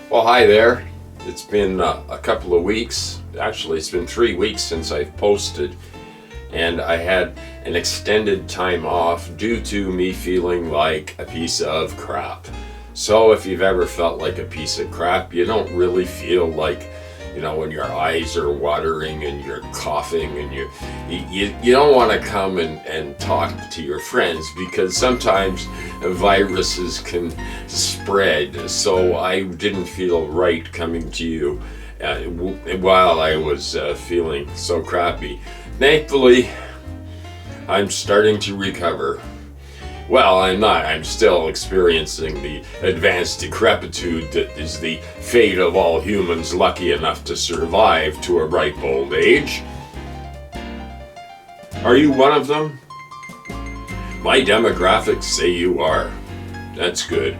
Well, hi there. It's been a couple of weeks. Actually, it's been 3 weeks since I've posted, and I had an extended time off due to me feeling like a piece of crap. So, if you've ever felt like a piece of crap, you don't really feel like, when your eyes are watering and you're coughing and you don't want to come and talk to your friends because sometimes viruses can spread. So I didn't feel right coming to you while I was feeling so crappy. Thankfully, I'm starting to recover. Well, I'm not. I'm still experiencing the advanced decrepitude that is the fate of all humans lucky enough to survive to a ripe old age. Are you one of them? My demographics say you are. That's good.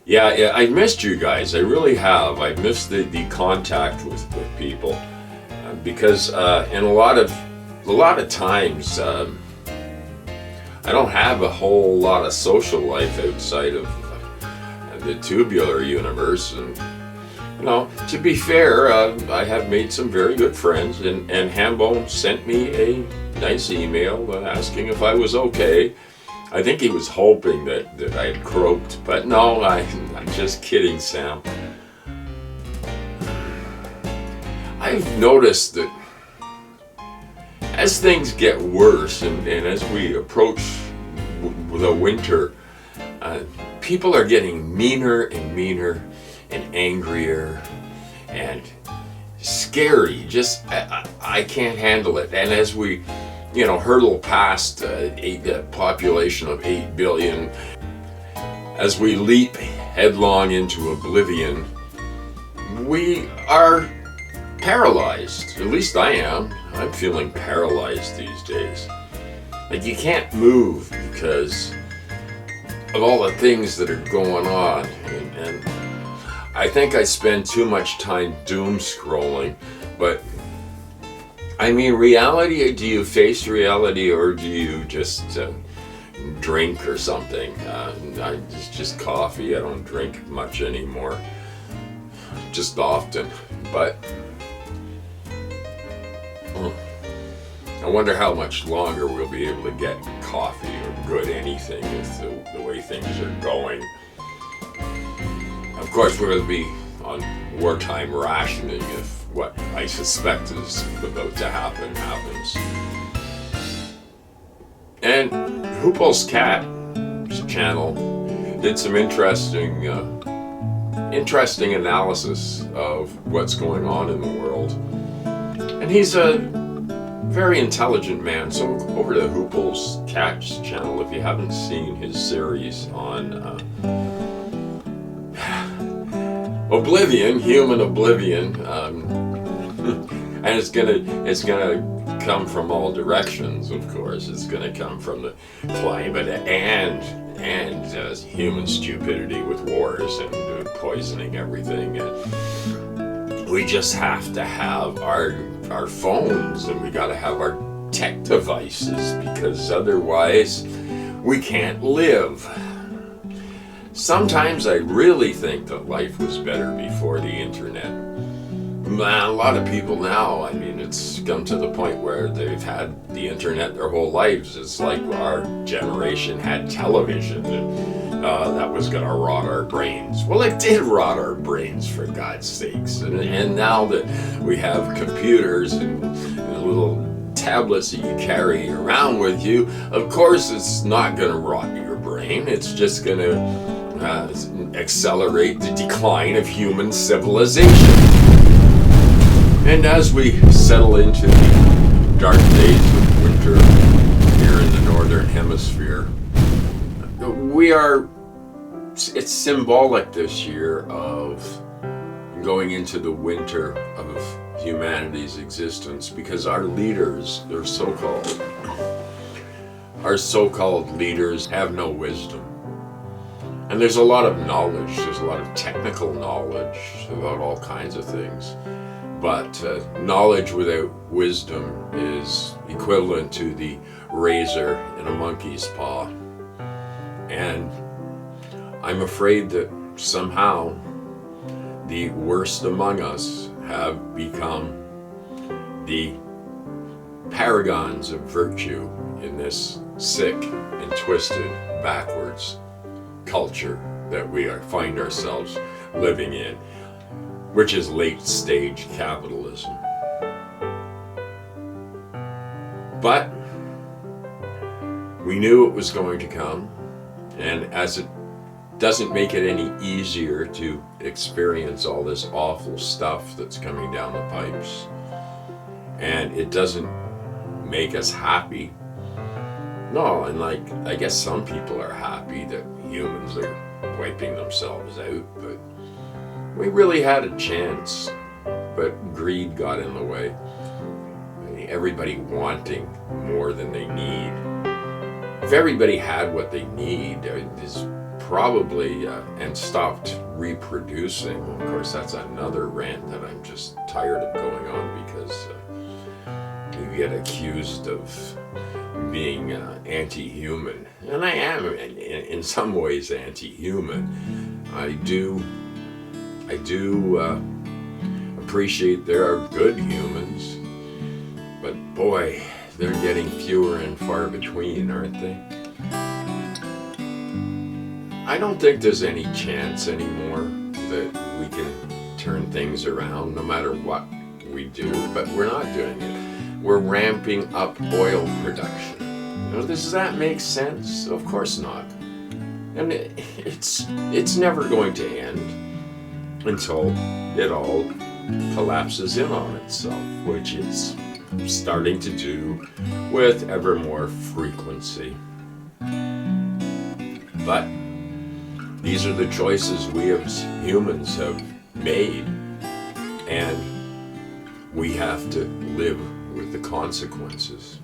Yeah, I missed you guys. I really have. I missed the contact with people because in a lot of times. I don't have a whole lot of social life outside of the tubular universe, and to be fair, I have made some very good friends, and Hambone sent me a nice email asking if I was okay. I think he was hoping that I had croaked, but no, I'm just kidding, Sam. I've noticed that as things get worse and as we approach the winter, people are getting meaner and meaner and angrier and scary. Just, I can't handle it. And as we, hurtle past a population of 8 billion, as we leap headlong into oblivion, we are paralyzed. At least I am. I'm feeling paralyzed these days. Like you can't move because of all the things that are going on. And I think I spend too much time doom scrolling. But I mean, reality, do you face reality or do you just drink or something? It's just coffee. I don't drink much anymore. Just often. But I wonder how much longer we'll be able to get coffee or good anything with the way things are going. Of course, we're going to be on wartime rationing if what I suspect is about to happen happens. And Hoople's Cat's channel did some interesting analysis of what's going on in the world. And he's a very intelligent man. So over to Hoople's Cat's channel if you haven't seen his series on Oblivion, human oblivion, and it's gonna come from all directions. Of course, it's gonna come from the climate and human stupidity with wars and poisoning everything. And we just have to have our phones, and we got to have our tech devices because otherwise we can't live. Sometimes I really think that life was better before the internet. A lot of people now, it's come to the point where they've had the internet their whole lives. It's like our generation had television and that was going to rot our brains. Well, it did rot our brains, for God's sakes. And now that we have computers and little tablets that you carry around with you, of course it's not going to rot your brain. It's just going to accelerate the decline of human civilization. And as we settle into the dark days of winter here in the northern hemisphere, it's symbolic this year of going into the winter of humanity's existence because our leaders, our so-called leaders have no wisdom. And there's a lot of knowledge, there's a lot of technical knowledge about all kinds of things. But knowledge without wisdom is equivalent to the razor in a monkey's paw. And I'm afraid that somehow the worst among us have become the paragons of virtue in this sick and twisted, backwards culture that we find ourselves living in, which is late-stage capitalism. But we knew it was going to come, and as it doesn't make it any easier to experience all this awful stuff that's coming down the pipes, and it doesn't make us happy. No, and like, I guess some people are happy that humans are wiping themselves out, but we really had a chance, but greed got in the way. I mean, everybody wanting more than they need. If everybody had what they need, there's probably, and stopped reproducing. Of course, that's another rant that I'm just tired of going on, because you get accused of being anti-human, and I am in some ways anti-human. I do appreciate there are good humans, but boy, they're getting fewer and far between, aren't they? I don't think there's any chance anymore that we can turn things around no matter what we do, but we're not doing it. We're ramping up oil production. Does that make sense? Of course not. And it's never going to end until it all collapses in on itself, which it's starting to do with ever more frequency. But these are the choices we as humans have made, and we have to live with the consequences.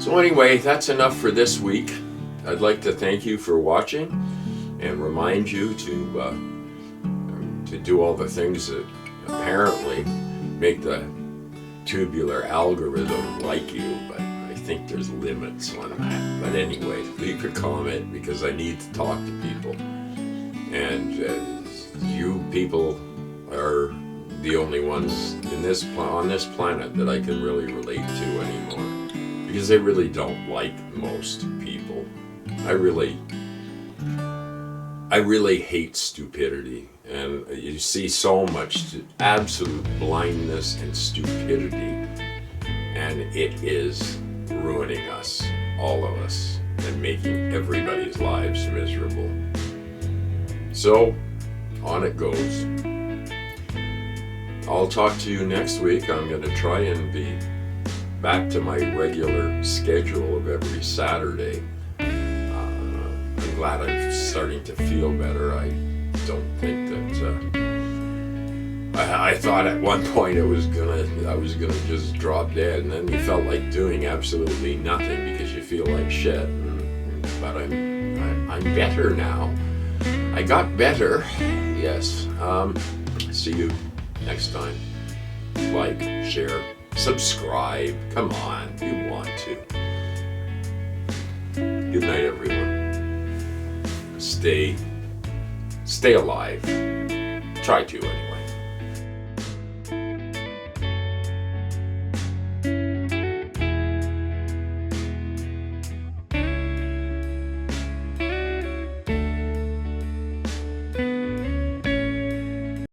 So anyway, that's enough for this week. I'd like to thank you for watching and remind you to do all the things that apparently make the tubular algorithm like you, but I think there's limits on that. But anyway, leave a comment, because I need to talk to people, and you people are the only ones on this planet that I can really relate to anymore, because they really don't like most people. I really hate stupidity, and you see so much absolute blindness and stupidity, and it is ruining us, all of us, and making everybody's lives miserable. So, on it goes. I'll talk to you next week. I'm going to try and be back to my regular schedule of every Saturday. I'm glad I'm starting to feel better. I don't think that I thought at one point I was gonna just drop dead, and then you felt like doing absolutely nothing because you feel like shit. But I'm better now. I got better. Yes. See you next time. Like, share, subscribe. Come on, you want to. Good night, everyone. Stay alive. Try to, anyway.